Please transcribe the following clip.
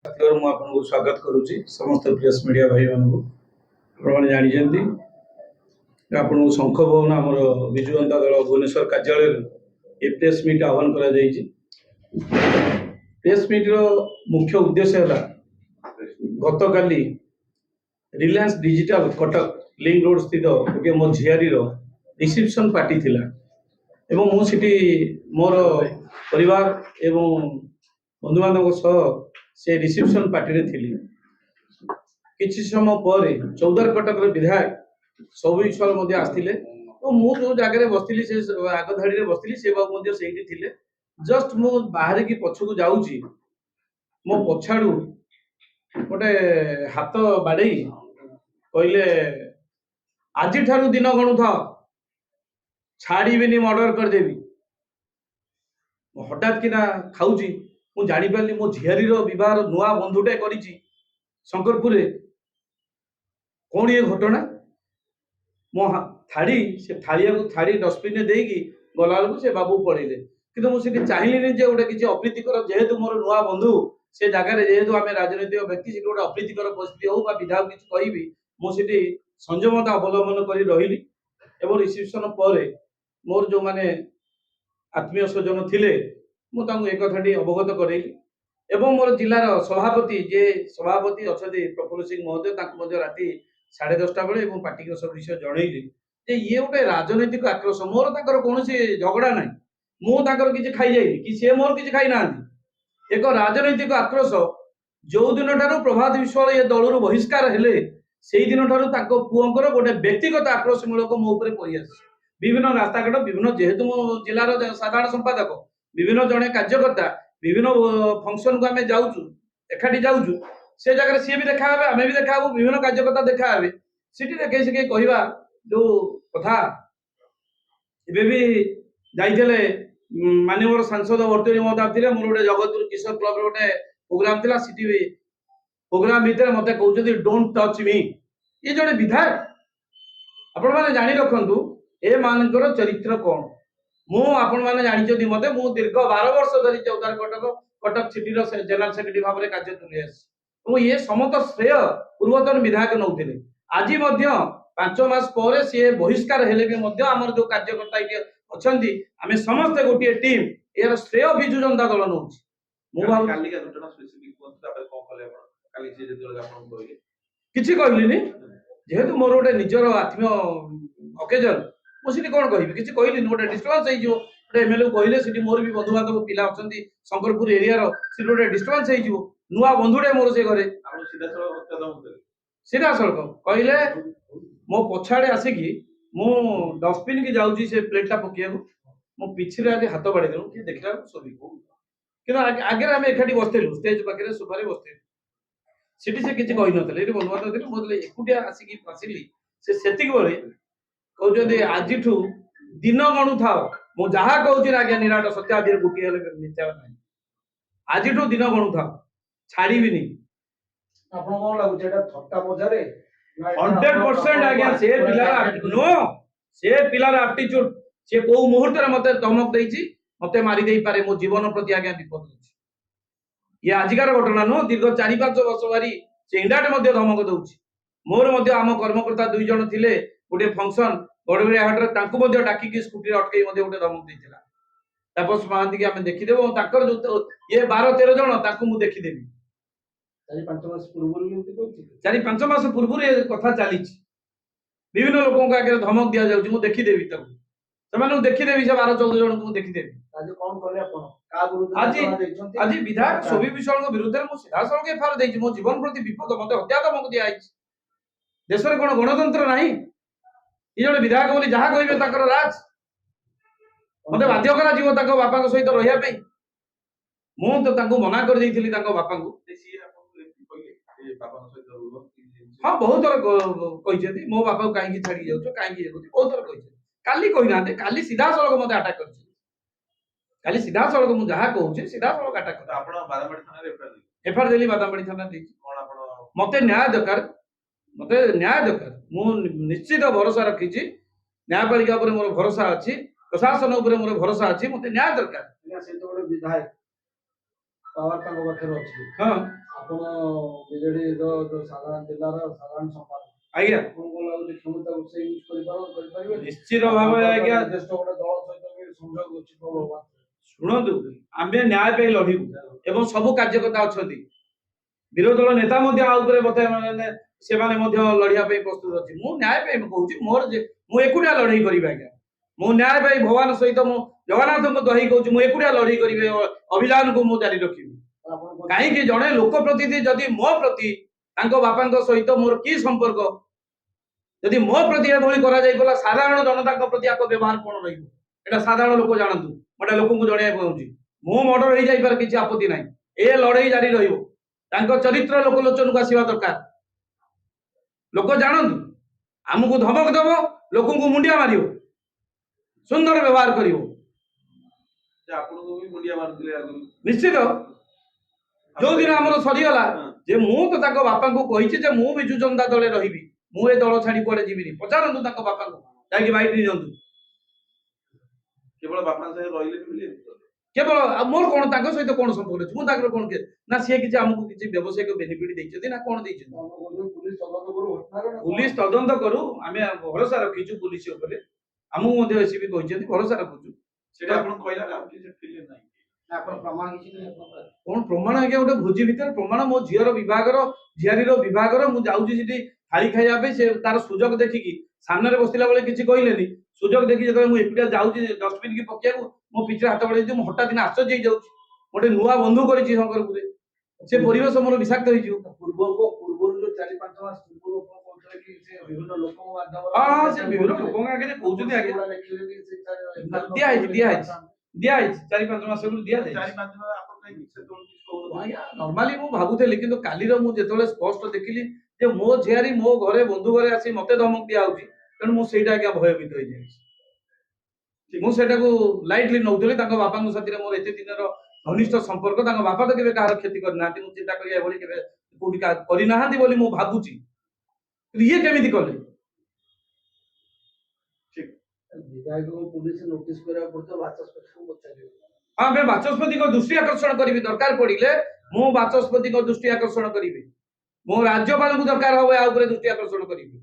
आपको स्वागत करुच्ची समस्त प्रेस मीडिया भाई मैंने जानते आपको शंख भवन आम विजु जनता दल भुवनेश्वर कार्यालय ए प्रेस मीट आह्वान कर प्रेस मीट मुख्य उद्देश्य है गत काली Reliance digital Cuttack link road स्थित गोटे मो झियारी रिसेप्शन पार्टी थिला एवं मुझे मोर परिवार एवं बंधु बांधव सह से रिसेप्शन पार्टी रे थिली किछि समय पर चौदार कटक विधायक सौभी विश्वाल आसते तो मु जो जगह बसती से आग धाड़ी बसती से बाबू से थिले जस्ट मु बाहर की पछकू जाऊँगी मो पछाड़ू गोटे हाथ बाड़े कहले आज ठारू दिन गणु था छाड़बी मर्डर करदेवी हठात कि खाऊँगी मु जापारि मो झियारी बह नुआ बंधुटे कर शंकरपुर कौन ये घटना मो थाड़ी से थाड़िया को थाड़ी डस्टबिन देकी गला बेलू से बाबू पड़े कि मुझे चाहिए गोटे किसी अप्रीतिकर जेहेतु मोर नुआ बंधु से जगह जेहेतु आम राजनैतिक व्यक्ति से गोटे अप्रीतिकर परिस्थिति हो विधायक किसी कहि मुझे संयमता अवलम्बन कर रही एवं रिसेप्शन पर मोर जो माने आत्मीय स्वजन थिले मुझे एक कथाटी अवगत करेली एवं मोर जिलार सभापति जे सभापति अच्छा प्रफुल्ल सिंह महोदय राति 10:30 बेले पार्टी सब विषय जनइली ये गोटे राजनैतिक आक्रोश मोर कौन झगड़ा ना मुझे किसी खाई जाइए कि सी मोर किसी खाई ना एक राजनैतिक आक्रोश जो दिन ठारू प्रभात विश्वाल ये दलू बहिष्कार हेले से दिन ठारू पुओंकर गोटे व्यक्तिगत आक्रोशमूलक मो उपर पड़ी विभिन्न रास्ताघाट विभिन्न जेहेतु मो जिलार साधारण संपादक विभिन्न जड़े कार्यकर्ता विभिन्न फंक्शन को आम जाऊँ एकाठी जाऊँ से जगह सी भी देखा आम भी देखा विभिन्न कार्यकर्ता देखा सीटी देखे से कहवा जो कथा भी जाइए माननीय सांसद वर्तनी महोदय थे मोर गोटे जगतपुर किशोर क्लब गोटे प्रोग्राम था सीटी प्रोग्राम भितर मत कहते डोंट टच मी ये जो विधायक आपण मैंने जानी रखु ए मानकर चरित्र कौन मुझे मैंने जानते मत मु दीर्घ 12 वर्ष धरी Chavdar Cuttack city general secretary भाव में कार्य तुले ये समस्त श्रेय पूर्वतन विधायक नौते आज 5 मास पर सी बहिष्कार हेले भी आमर जो कार्यकर्ता ये अच्छा आम समस्ते गोटे टीम यार श्रेय विजु जनता दल नौ किसी कहली जेहेतु मोर गोटे निजर आत्मीय अकेजन मुझे कौन कह किसी कहली गोटे डिस्टर्बांस गोटे एमएलए कहले सी मोर भी बंधु बांधव पिला अच्छा शंकरपुर एरिया गोटे डिस्टर्बांस हो नुआ बंधुटे मोर से घरे सीधा सड़क कहले मो पछाड़े आसिकी मु डस्टबिन की जाऊँगी से प्लेटा पकिया मो पिछले आगे हाथ बाड़ी देलु कि देखला सभी कि आगे आम एकाठी बसलु स्टेज पाखे सोफारे बसलु सीटी से किसी कही ना ये बंधु बांधव थे मुझे एकुटिया आसिकी पशिली से बेले कहते आज दिन गणु था मु जहा कहूँ आज्ञा निराट सत्य आदि गोटे मिथ्या ना आज दिन गणु था छाड़बी आपको कौन लगुच थट्टा मजारे 100% आज्ञा से पिलार नो से पिलार एप्टीट्यूड से को मुहूर्त मत धमक देछि मते मारी दे पारे मो जीवन प्रति आज्ञा विपद अछि ये आजिकार घटना नो दीर्घ 4-5 वर्ष बारी से इंडाटे मध्य धमक दउछि मोर मध्य आम कर्मकर्ता 2 जण थिले गोटे फंक्शन गडबड़िया हाट रे तांको मध्य डाकी की स्कूटी अटकई मध्य गोटे धमक देथिला तापस महांती के आमे देखि देबो ताकर जो ये 12-13 जण तांको मु देखि देबी 4-5 मास पूर्व 4-5 मास पूर्व ये कथा चली विभिन्न लोगों आगे धमक दि जाऊँ मुझे देखीदेवी से देखीदेवी से 12-14 जन को देखीदेवी आज विधायक शोभी विश्वाल विरुद्ध में सीधा सड़क एफआईआर देछि मो जीवन प्रति विपद मत हत्या धमक दिया देश में कौन गणतंत्र ना ये जो विधायक बोली जहाँ कहे राज मत बाध्य कर बापा सहित रहा मुझे मना कर बापा को हाँ बहुत थर कहते मो बापा को कहीं छाड़ी जाऊँ कहीं बहुत थर कहते काली कहीना काली सीधा सड़क मत आटाक कर सीधा सड़क मुझे जहाँ कहूँ सीधा सड़क आटाक एफआईआर देली बादामबाड़ी थाना मत न्याय दरकार मु निश्चित भरोसा रखी न्यायपालिका मोर भरोसा अच्छी प्रशासन मोर भरोसा अच्छी मत न्याय दरकार विधायक पावर पाखे अच्छी हाँ ଆପଣ ବିଜେଡିର ସାଧାରଣ ଜିଲ୍ଲାର ସାଧାରଣ ସମ୍ପାଦକ ଆଜ୍ଞା ଆପଣଙ୍କୁ ଲାଗୁଛି କ୍ଷମତାକୁ ସେ ୟୁଜ କରିପାରିବେ? ନିଶ୍ଚିତ ଭାବରେ ଆଜ୍ଞା ନିର୍ଦ୍ଦିଷ୍ଟ ଗୋଟେ ଦଳ ସହିତ ବି ସଂଯୋଗ ଅଛି ପ୍ରବଳ। ଶୁଣନ୍ତୁ ଆମେ ନ୍ୟାୟ ପାଇଁ ଲଢିବୁ ଏବଂ ସବୁ କାର୍ଯ୍ୟକର୍ତ୍ତା ଅଛନ୍ତି ବିରୋଧୀ ଦଳ ନେତା ମଧ୍ୟ ଆଉ ଉପରେ ବର୍ତ୍ତମାନ ସେମାନେ ମଧ୍ୟ ଲଢିବା ପାଇଁ ପ୍ରସ୍ତୁତ ଅଛି। ମୁଁ ନ୍ୟାୟ ପାଇଁ କହୁଛି ମୋର ମୁଁ ଏକୁଟିଆ ଲଢେଇ କରିବି ଆଜ୍ଞା। ମୁଁ ନ୍ୟାୟ ପାଇଁ ଭଗବାନ ସହିତ ମୁଁ ଜଗନ୍ନାଥଙ୍କୁ ଦହି କହୁଛି ମୁଁ ଏକୁଟିଆ ଲଢେଇ କରିବି ଅଭିଯାନକୁ ମୁଁ ଜାରି ରଖିବି। କାହିଁକି ଜଣେ ଲୋକ ପ୍ରତିନିଧି ଯଦି ମୋ ପ୍ରତି ତାଙ୍କ ବାପାଙ୍କ ସହିତ ମୋର କି ସମ୍ପର୍କ ଯଦି ମୋ ପ୍ରତି ଏଭଳି କରାଯାଇଗଲା ସାଧାରଣ ଜନତାଙ୍କ ପ୍ରତି ଆଗ ବ୍ୟବହାର କଣ ରହିବ ଏଟା ସାଧାରଣ ଲୋକ ଜାଣନ୍ତୁ। ଗୋଟେ ଲୋକଙ୍କୁ ଜଣେଇବାକୁ ଚାହୁଁଛି ମୁଁ ମର୍ଡର ହେଇଯାଇପାରେ କିଛି ଆପତ୍ତି ନାହିଁ ଏ ଲଢେଇ ଜାରି ରହିବ। ତାଙ୍କ ଚରିତ୍ର ଲୋକଲୋଚନକୁ ଆସିବା ଦରକାର। ଲୋକ ଜାଣନ୍ତୁ ଆମକୁ ଧମକ ଦବ ଲୋକଙ୍କୁ ମୁଣ୍ଡିଆ ମାରିବ ସୁନ୍ଦର ବ୍ୟବହାର କରିବ ଆପଣଙ୍କୁ ବି ମୁଣ୍ଡିଆ ମାରୁଥିଲେ ଆଗରୁ ନିଶ୍ଚିତ। ଯୋଉଦିନ ଆମର ସରିଗଲା ଯେ ମୁଁ ତ ତାଙ୍କ ବାପାଙ୍କୁ କହିଛି ଯେ ମୁଁ ବିଜୁ ଜନତା ଦଳରେ ରହିବି ମୁଁ ଏ ଦଳ ଛାଡି କୁଆଡେ ଯିବିନି। ପଚାରନ୍ତୁ ତାଙ୍କ ବାପାଙ୍କୁ ଯାଇକି ବାଇଟ ନିଅନ୍ତୁ। କେବଳ ବାପାଙ୍କ ସାଙ୍ଗେ ରହିଲେ ବୋଲି କେବଳ ମୋର କଣ ତାଙ୍କ ସହିତ କଣ ସମ୍ପର୍କ ଅଛି ମୁଁ ତାଙ୍କର କଣ ନା ସିଏ କିଛି ଆମକୁ କିଛି ବ୍ୟବସାୟିକ ବେନିଫିଟ ଦେଇଛନ୍ତି ନା କଣ ଦେଇଛନ୍ତି। ପୁଲିସ ତଦନ୍ତ କରୁ ଆମେ ଭରସା ରଖିଛୁ ପୁଲିସ ଉପରେ ଆମକୁ ମଧ୍ୟ ଏସିପି କହିଛନ୍ତି ଭରସା ରଖୁଛୁ। ସେଟା ଆପଣ କହିଲା ଆଉ କିଛି ଫିଲ୍ ନାହିଁ ଆପଣ ପ୍ରମାଣ କିଛି ନାହିଁ କଣ ପ୍ରମାଣ ଆଜ୍ଞା ଗୋଟେ ଭୋଜି ଭିତରେ ପ୍ରମାଣ ମୋ ଝିଅର ବିଭାଗର ଝିଆରୀର ବିଭାଗର ମୁଁ ଯାଉଛି ସେଠି ଥାଳି ଖାଇବା ପାଇଁ ସେ ତାର ସୁଯୋଗ ଦେଖିକି ସାମ୍ନାରେ ବସିଲା ବେଳେ କିଛି କହିଲେନି ସୁଯୋଗ ଦେଖି ଯେତେବେଳେ ମୁଁ ଏକୁଟିଆ ଯାଉଛି ଡଷ୍ଟବିନ କି ପକେଇବାକୁ ମୋ ପିଠିରେ ହାତ ବଢେଇ ମୁଁ ହଠାତ୍ ଦିନ ଆଶ୍ଚର୍ଯ୍ୟ ହେଇଯାଉଛି ଗୋଟେ ନୂଆ ବନ୍ଧୁ କରିଛି ଶଙ୍କରପୁରରେ ସେ ପରିବେଶ ମୋର ବିଷାକ୍ତ ହେଇଯିବ। ପୂର୍ବରୁ ଯୋଉ 4-5 ମାସ ପୂର୍ବରୁ କହୁଥିଲେ କି ସେ ବିଭିନ୍ନ ଲୋକଙ୍କ ମାଧ୍ୟମରେ ହଁ ସେ ବିଭିନ୍ନ ଲୋକଙ୍କ ଆଗରେ କହୁଛନ୍ତି ଆଜ୍ଞା ଦିଆହେଇଛି 4-5 ମାସ ବେଳୁ ଦିଆଯାଇଛି। 4-5 ମାସ ଆପଣ କାହିଁକି ସେ ଆଜ୍ଞା ନର୍ମାଲି ମୁଁ ଭାବୁଥିଲି କିନ୍ତୁ କାଲିର ମୁଁ ଯେତେବେଳେ ସ୍ପଷ୍ଟ ଦେଖିଲି ଯେ ମୋ ଝିଆରୀ ମୋ ଘରେ ବନ୍ଧୁ ଘରେ ଆସି ମତେ ଧମକ ଦିଆହଉଛି ତେଣୁ ମୁଁ ସେଇଟା ଆଜ୍ଞା ଭୟଭୀତ ହେଇଯାଇଛି। ମୁଁ ସେଟାକୁ ଲାଇଟଲି ନଉଥିଲି ତାଙ୍କ ବାପାଙ୍କ ସାଥିରେ ମୋର ଏତେ ଦିନର ଘନିଷ୍ଠ ସମ୍ପର୍କ ତାଙ୍କ ବାପା ତ କେବେ କାହାର କ୍ଷତି କରିନାହାନ୍ତି ମୁଁ ଚିନ୍ତା କରି ଏଭଳି କେବେ କୋଉଠି କରିନାହାନ୍ତି ବୋଲି ମୁଁ ଭାବୁଛି ଇଏ କେମିତି କଲେ। ବିଧାୟକଙ୍କୁ ପୁଲିସ ନୋଟିସ କରିବାକୁ ପଡୁଥିବ ବାଚସ୍ପତିଙ୍କୁ ପଚାରିବ। ହଁ ଆମେ ବାଚସ୍ପତିଙ୍କ ଦୃଷ୍ଟି ଆକର୍ଷଣ କରିବି ଦରକାର ପଡିଲେ ମୁଁ ବାଚସ୍ପତିଙ୍କ ଦୃଷ୍ଟି ଆକର୍ଷଣ କରିବି। ମୁଁ ରାଜ୍ୟପାଳଙ୍କୁ ଦରକାର ହବ ୟା ଉପରେ ଦୃଷ୍ଟି ଆକର୍ଷଣ କରିବି।